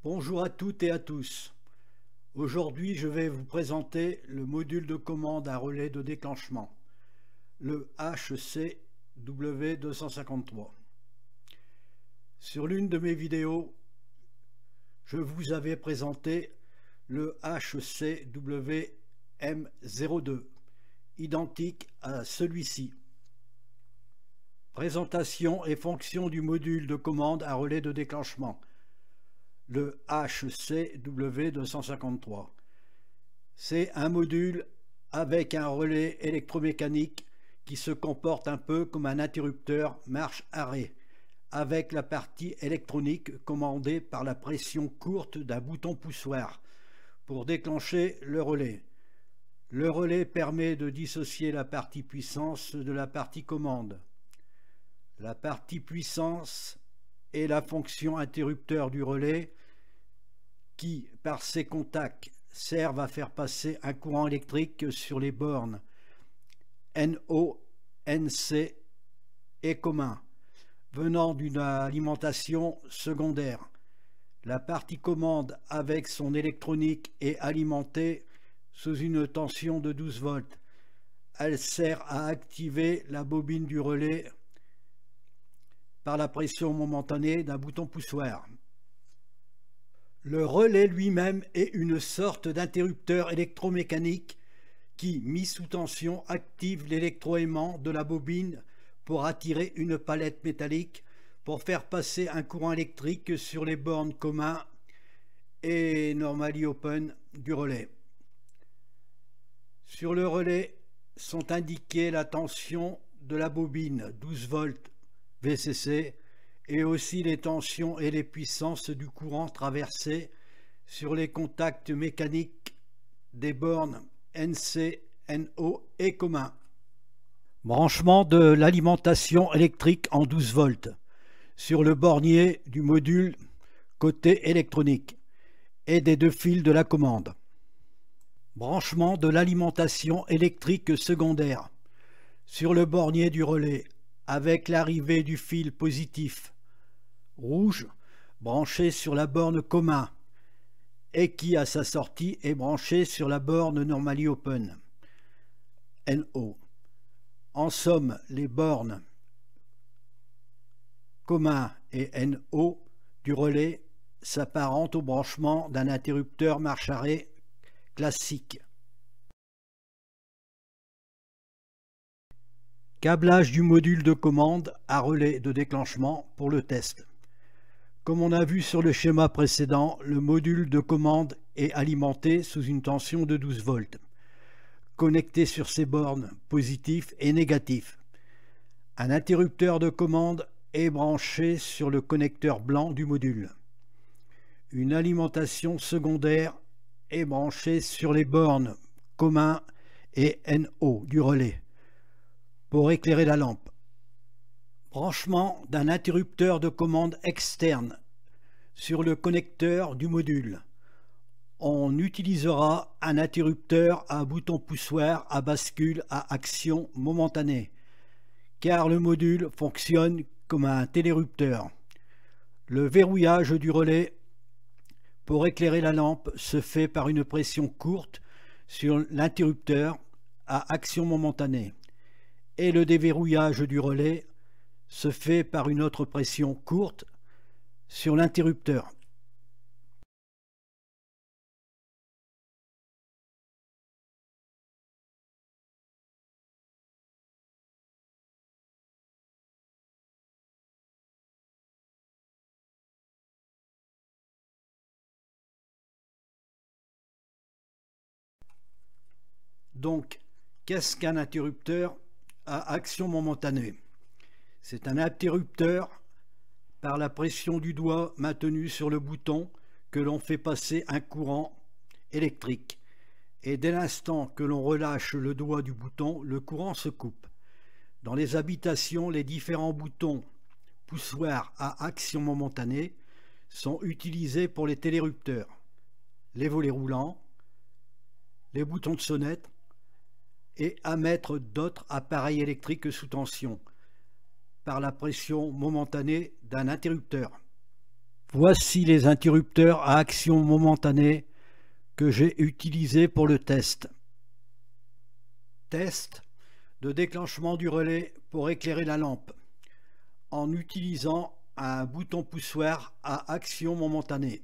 Bonjour à toutes et à tous. Aujourd'hui, je vais vous présenter le module de commande à relais de déclenchement, le HCW253. Sur l'une de mes vidéos, je vous avais présenté le HCWM02, identique à celui-ci. Présentation et fonction du module de commande à relais de déclenchement, le HCW253. C'est un module avec un relais électromécanique qui se comporte un peu comme un interrupteur marche-arrêt, avec la partie électronique commandée par la pression courte d'un bouton poussoir pour déclencher le relais. Le relais permet de dissocier la partie puissance de la partie commande. La partie puissance est la fonction interrupteur du relais qui, par ses contacts, servent à faire passer un courant électrique sur les bornes NO, NC et commun, venant d'une alimentation secondaire. La partie commande avec son électronique est alimentée sous une tension de 12 volts. Elle sert à activer la bobine du relais par la pression momentanée d'un bouton poussoir. Le relais lui-même est une sorte d'interrupteur électromécanique qui, mis sous tension, active l'électroaimant de la bobine pour attirer une palette métallique pour faire passer un courant électrique sur les bornes communs et normally open du relais. Sur le relais sont indiquées la tension de la bobine 12 volts VCC et aussi les tensions et les puissances du courant traversé sur les contacts mécaniques des bornes NC, NO et commun. Branchement de l'alimentation électrique en 12 volts sur le bornier du module côté électronique et des deux fils de la commande. Branchement de l'alimentation électrique secondaire sur le bornier du relais avec l'arrivée du fil positif rouge branché sur la borne commun et qui à sa sortie est branché sur la borne normally open NO. En somme, les bornes commun et NO du relais s'apparentent au branchement d'un interrupteur marche-arrêt classique. Câblage du module de commande à relais de déclenchement pour le test. Comme on a vu sur le schéma précédent, le module de commande est alimenté sous une tension de 12 volts, connecté sur ses bornes positifs et négatifs. Un interrupteur de commande est branché sur le connecteur blanc du module. Une alimentation secondaire est branchée sur les bornes commun et NO du relais pour éclairer la lampe. Branchement d'un interrupteur de commande externe sur le connecteur du module. On utilisera un interrupteur à bouton poussoir à bascule à action momentanée, car le module fonctionne comme un télérupteur. Le verrouillage du relais pour éclairer la lampe se fait par une pression courte sur l'interrupteur à action momentanée, et le déverrouillage du relais se fait par une autre pression courte sur l'interrupteur. Donc, qu'est-ce qu'un interrupteur à action momentanée? C'est un interrupteur par la pression du doigt maintenu sur le bouton que l'on fait passer un courant électrique. Et dès l'instant que l'on relâche le doigt du bouton, le courant se coupe. Dans les habitations, les différents boutons poussoirs à action momentanée sont utilisés pour les télérupteurs, les volets roulants, les boutons de sonnette et à mettre d'autres appareils électriques sous tension par la pression momentanée d'un interrupteur. Voici les interrupteurs à action momentanée que j'ai utilisés pour le test. Test de déclenchement du relais pour éclairer la lampe en utilisant un bouton poussoir à action momentanée.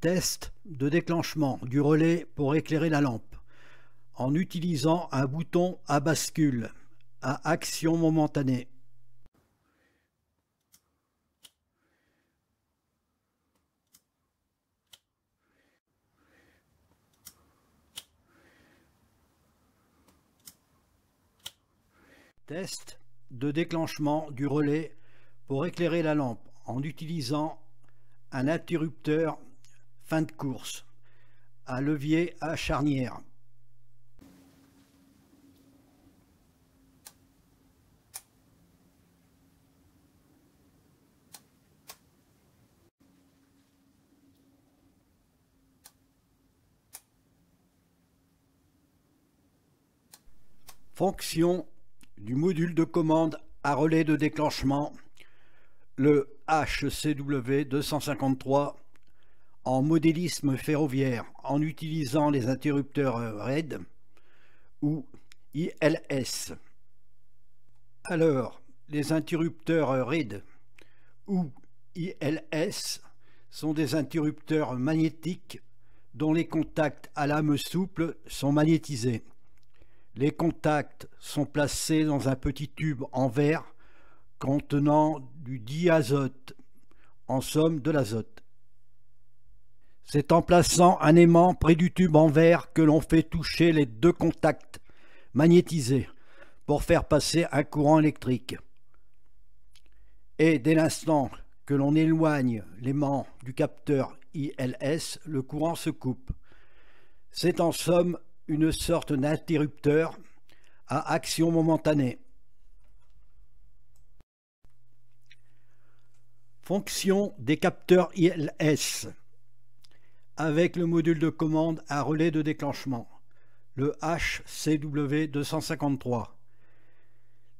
Test de déclenchement du relais pour éclairer la lampe en utilisant un bouton à bascule à action momentanée. Test de déclenchement du relais pour éclairer la lampe en utilisant un interrupteur fin de course à levier à charnière. Fonction du module de commande à relais de déclenchement, le HCW 253 en modélisme ferroviaire en utilisant les interrupteurs RED ou ILS. Alors, les interrupteurs RED ou ILS sont des interrupteurs magnétiques dont les contacts à lame souple sont magnétisés. Les contacts sont placés dans un petit tube en verre contenant du diazote, en somme de l'azote. C'est en plaçant un aimant près du tube en verre que l'on fait toucher les deux contacts magnétisés pour faire passer un courant électrique. Et dès l'instant que l'on éloigne l'aimant du capteur ILS, le courant se coupe. C'est en somme une sorte d'interrupteur à action momentanée. Fonction des capteurs ILS avec le module de commande à relais de déclenchement, le HCW 253.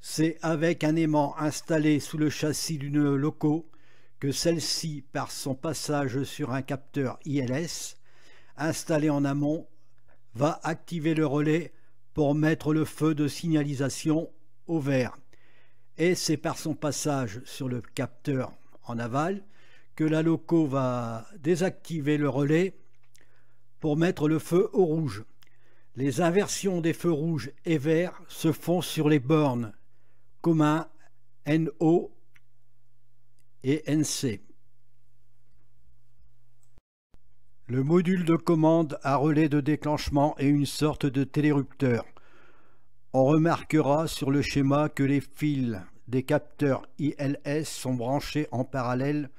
C'est avec un aimant installé sous le châssis d'une loco que celle-ci, par son passage sur un capteur ILS installé en amont, va activer le relais pour mettre le feu de signalisation au vert. Et c'est par son passage sur le capteur en aval que la loco va désactiver le relais pour mettre le feu au rouge. Les inversions des feux rouges et verts se font sur les bornes communs NO et NC. Le module de commande à relais de déclenchement est une sorte de télérupteur. On remarquera sur le schéma que les fils des capteurs ILS sont branchés en parallèle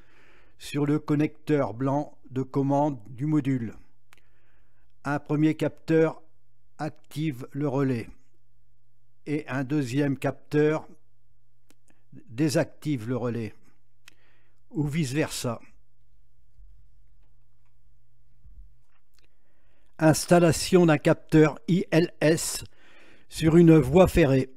sur le connecteur blanc de commande du module. Un premier capteur active le relais et un deuxième capteur désactive le relais, ou vice-versa. Installation d'un capteur ILS sur une voie ferrée.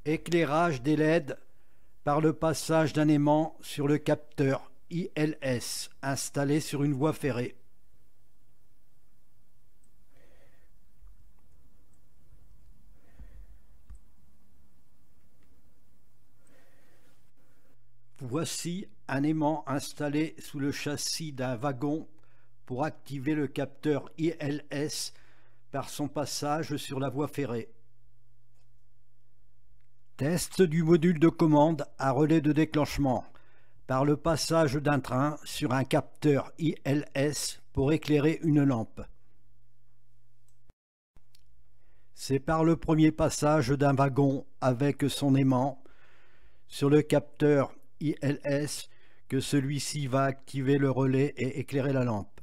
Éclairage des LED par le passage d'un aimant sur le capteur ILS installé sur une voie ferrée. Voici un aimant installé sous le châssis d'un wagon pour activer le capteur ILS par son passage sur la voie ferrée. Test du module de commande à relais de déclenchement par le passage d'un train sur un capteur ILS pour éclairer une lampe. C'est par le premier passage d'un wagon avec son aimant sur le capteur ILS que celui-ci va activer le relais et éclairer la lampe.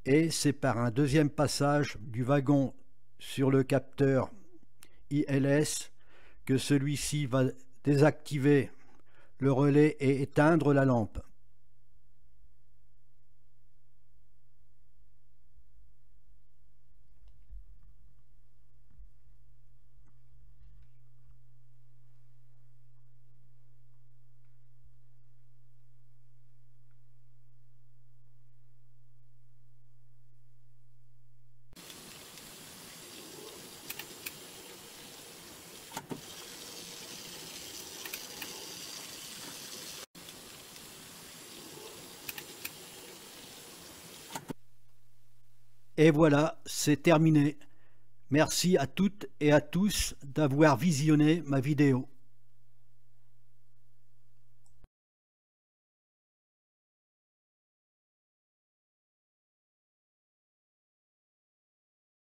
Et c'est par un deuxième passage du wagon sur le capteur ILS que celui-ci va désactiver le relais et éteindre la lampe. Et voilà, c'est terminé. Merci à toutes et à tous d'avoir visionné ma vidéo.